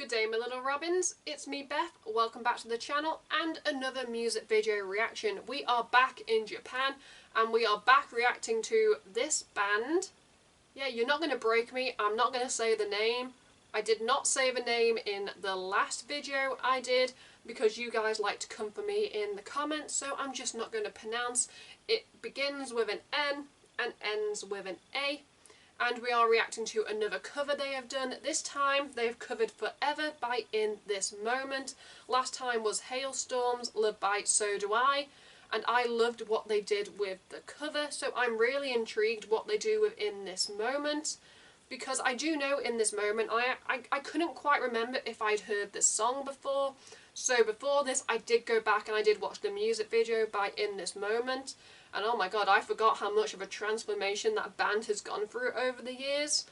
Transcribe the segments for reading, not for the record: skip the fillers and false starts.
Good day, my little robins. It's me, Beth. Welcome back to the channel and another music video reaction. We are back in Japan and we are back reacting to this band. Yeah, you're not going to break me. I'm not going to say the name. I did not say the name in the last video I did because you guys like to come for me in the comments, so I'm just not going to pronounce. It begins with an N and ends with an A. And we are reacting to another cover they have done. This time they have covered Forever by In This Moment. Last time was Hailstorms, Love by So Do I. And I loved what they did with the cover, so I'm really intrigued what they do with In This Moment. Because I do know In This Moment, I couldn't quite remember if I'd heard this song before. So before this I did go back and I did watch the music video by In This Moment. And oh my god, I forgot how much of a transformation that band has gone through over the years.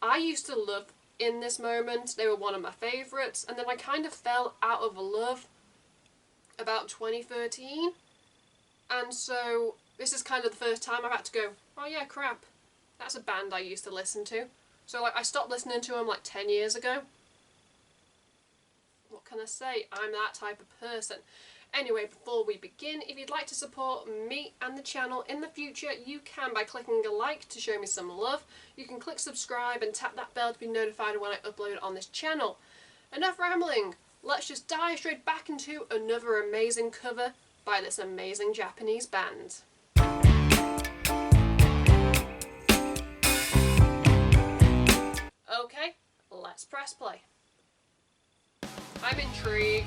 I used to love In This Moment, they were one of my favourites, and then I kind of fell out of love about 2013. And so this is kind of the first time I've had to go, oh yeah, crap, that's a band I used to listen to. So like I stopped listening to them like 10 years ago. What can I say? I'm that type of person. Anyway, before we begin, if you'd like to support me and the channel in the future, you can by clicking a like to show me some love. You can click subscribe and tap that bell to be notified when I upload on this channel. Enough rambling, let's just dive straight back into another amazing cover by this amazing Japanese band. Okay, let's press play. I'm intrigued.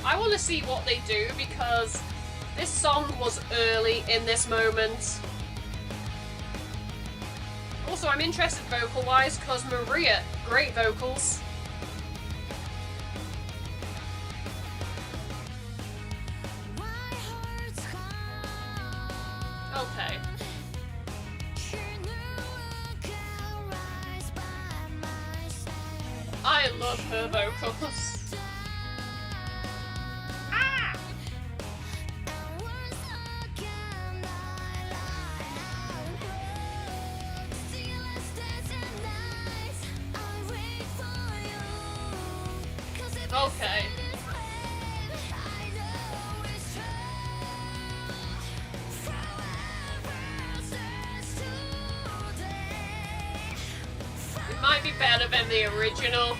I want to see what they do because this song was early In This Moment. Also, I'm interested vocal-wise because Maria, great vocals. Okay. I love her vocals. Okay. It might be better than the original.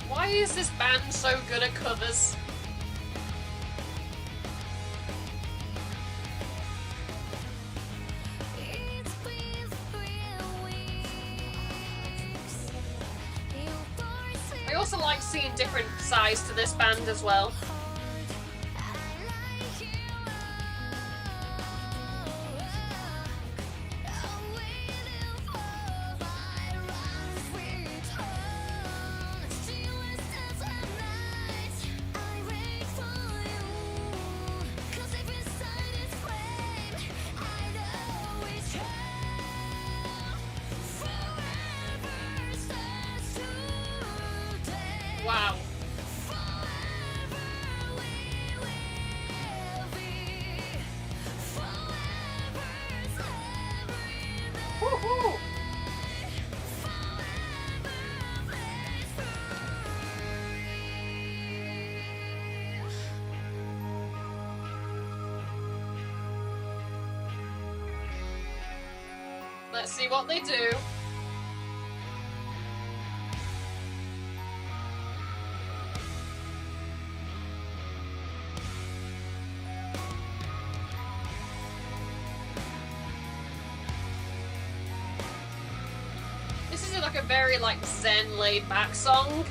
Why is this band so good at covers? I also like seeing different sides to this band as well. Wow. Woohoo! Let's see what they do. This is like a very like zen laid back song.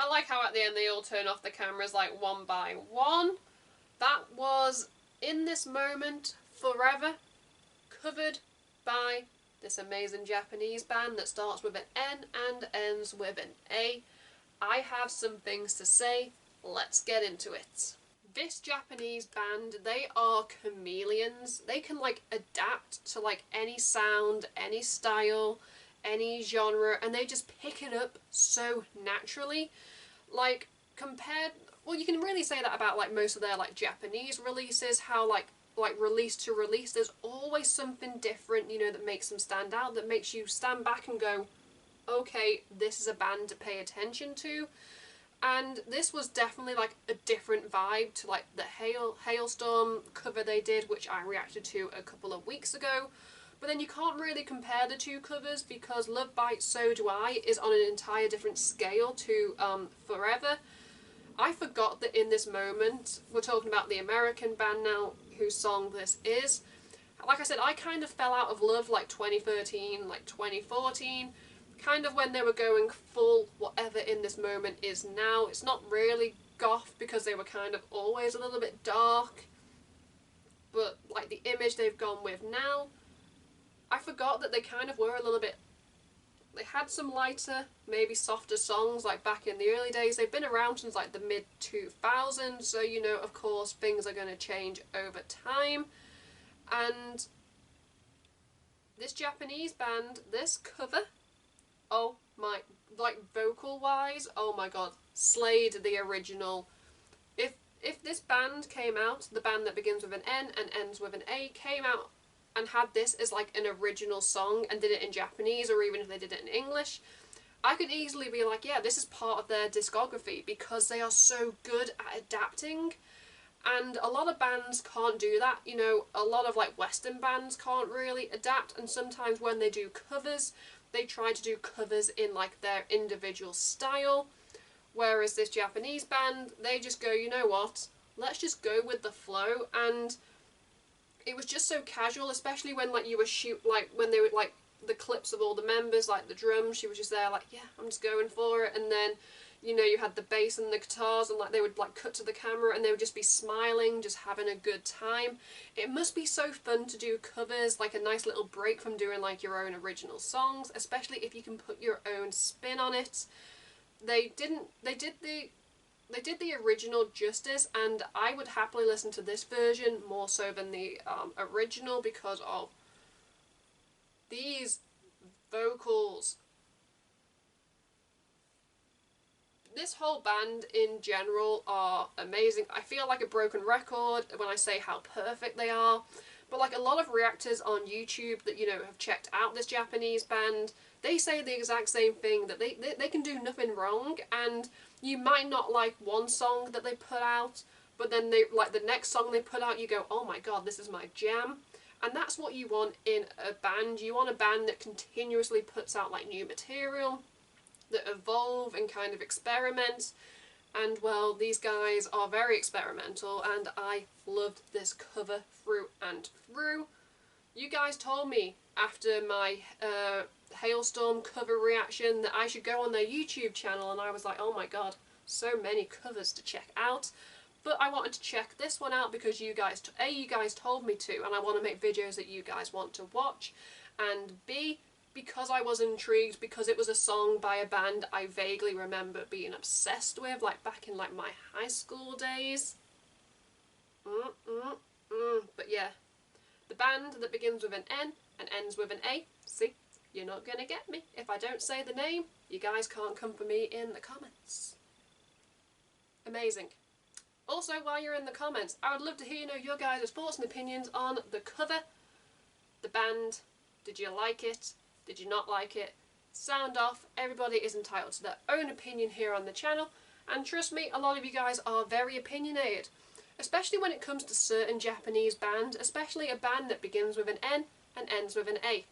I like how at the end they all turn off the cameras like one by one. That was In This Moment Forever, covered by this amazing Japanese band that starts with an N and ends with an A. I have some things to say. Let's get into it. This Japanese band, they are chameleons. They can like adapt to like any sound, any style, any genre, and they just pick it up so naturally. Like compared, well, you can really say that about like most of their like Japanese releases, how like release to release, there's always something different, you know, that makes them stand out, that makes you stand back and go, okay, this is a band to pay attention to. And this was definitely like a different vibe to like the Hailstorm cover they did, which I reacted to a couple of weeks ago. But then you can't really compare the two covers because Love Bites So Do I is on an entire different scale to Forever. I forgot that In This Moment, we're talking about the American band now whose song this is. Like I said, I kind of fell out of love like 2013, like 2014. Kind of when they were going full whatever In This Moment is now. It's not really goth because they were kind of always a little bit dark. But like the image they've gone with now, I forgot that they kind of were a little bit, they had some lighter, maybe softer songs like back in the early days. They've been around since like the mid-2000s, so you know, of course, things are going to change over time. And this Japanese band, this cover, oh my, like vocal wise, oh my god, slayed the original. If this band came out, the band that begins with an N and ends with an A, came out and had this as like an original song and did it in Japanese, or even if they did it in English, I could easily be like, yeah, this is part of their discography because they are so good at adapting. And a lot of bands can't do that, you know, a lot of like Western bands can't really adapt, and sometimes when they do covers, they try to do covers in like their individual style, whereas this Japanese band, they just go, you know what, let's just go with the flow. And it was just so casual, especially when like you were when they were like the clips of all the members, like the drums, she was just there like, yeah, I'm just going for it. And then, you know, you had the bass and the guitars, and like they would like cut to the camera and they would just be smiling, just having a good time. It must be so fun to do covers, like a nice little break from doing like your own original songs, especially if you can put your own spin on it. They did the original justice, and I would happily listen to this version more so than the original because of these vocals. This whole band in general are amazing. I feel like a broken record when I say how perfect they are, but like a lot of reactors on YouTube that, you know, have checked out this Japanese band, they say the exact same thing, that they can do nothing wrong. And you might not like one song that they put out, but then they like the next song they put out, you go, oh my god, this is my jam. And that's what you want in a band. You want a band that continuously puts out like new material, that evolve and kind of experiment. And well, these guys are very experimental, and I loved this cover through and through. You guys told me after my Hailstorm cover reaction that I should go on their YouTube channel, and I was like, oh my god, so many covers to check out. But I wanted to check this one out because you guys, A, you guys told me to, and I want to make videos that you guys want to watch, and B, because I was intrigued, because it was a song by a band I vaguely remember being obsessed with, like back in like my high school days. But yeah, the band that begins with an N and ends with an A, see, you're not gonna get me. If I don't say the name, you guys can't come for me in the comments. Amazing. Also, while you're in the comments, I would love to hear, you know, your guys' thoughts and opinions on the cover, the band. Did you like it? Did you not like it? Sound off. Everybody is entitled to their own opinion here on the channel, and trust me, a lot of you guys are very opinionated, especially when it comes to certain Japanese bands, especially a band that begins with an N and ends with an A.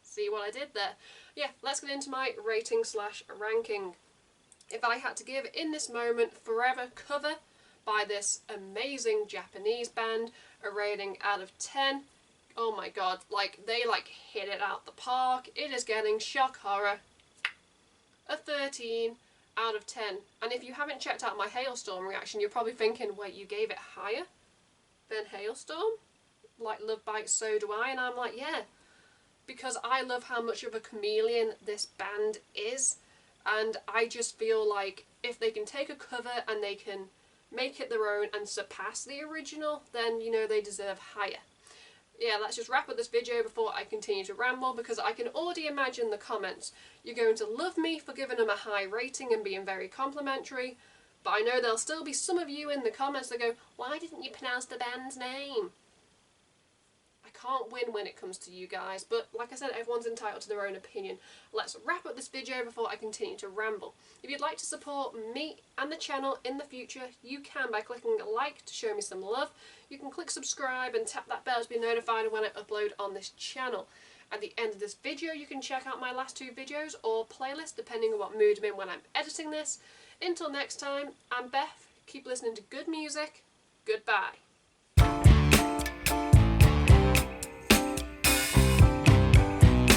See what I did there? Yeah, let's get into my rating slash ranking. If I had to give In This Moment Forever cover by this amazing Japanese band a rating out of 10, oh my god, like they like hit it out the park. It is getting shock horror a 13 out of 10. And if you haven't checked out my Hailstorm reaction, you're probably thinking, wait, you gave it higher than Hailstorm? Like Love Bites, So Do I. And I'm like, yeah, because I love how much of a chameleon this band is. And I just feel like if they can take a cover and they can make it their own and surpass the original, then, you know, they deserve higher. Yeah, let's just wrap up this video before I continue to ramble, because I can already imagine the comments. You're going to love me for giving them a high rating and being very complimentary, but I know there'll still be some of you in the comments that go, why didn't you pronounce the band's name? I can't win when it comes to you guys, but like I said, everyone's entitled to their own opinion. Let's wrap up this video before I continue to ramble. If you'd like to support me and the channel in the future, you can by clicking like to show me some love. You can click subscribe and tap that bell to be notified when I upload on this channel. At the end of this video, you can check out my last 2 videos or playlist, depending on what mood I'm in when I'm editing this. Until next time, I'm Beth. Keep listening to good music. Goodbye.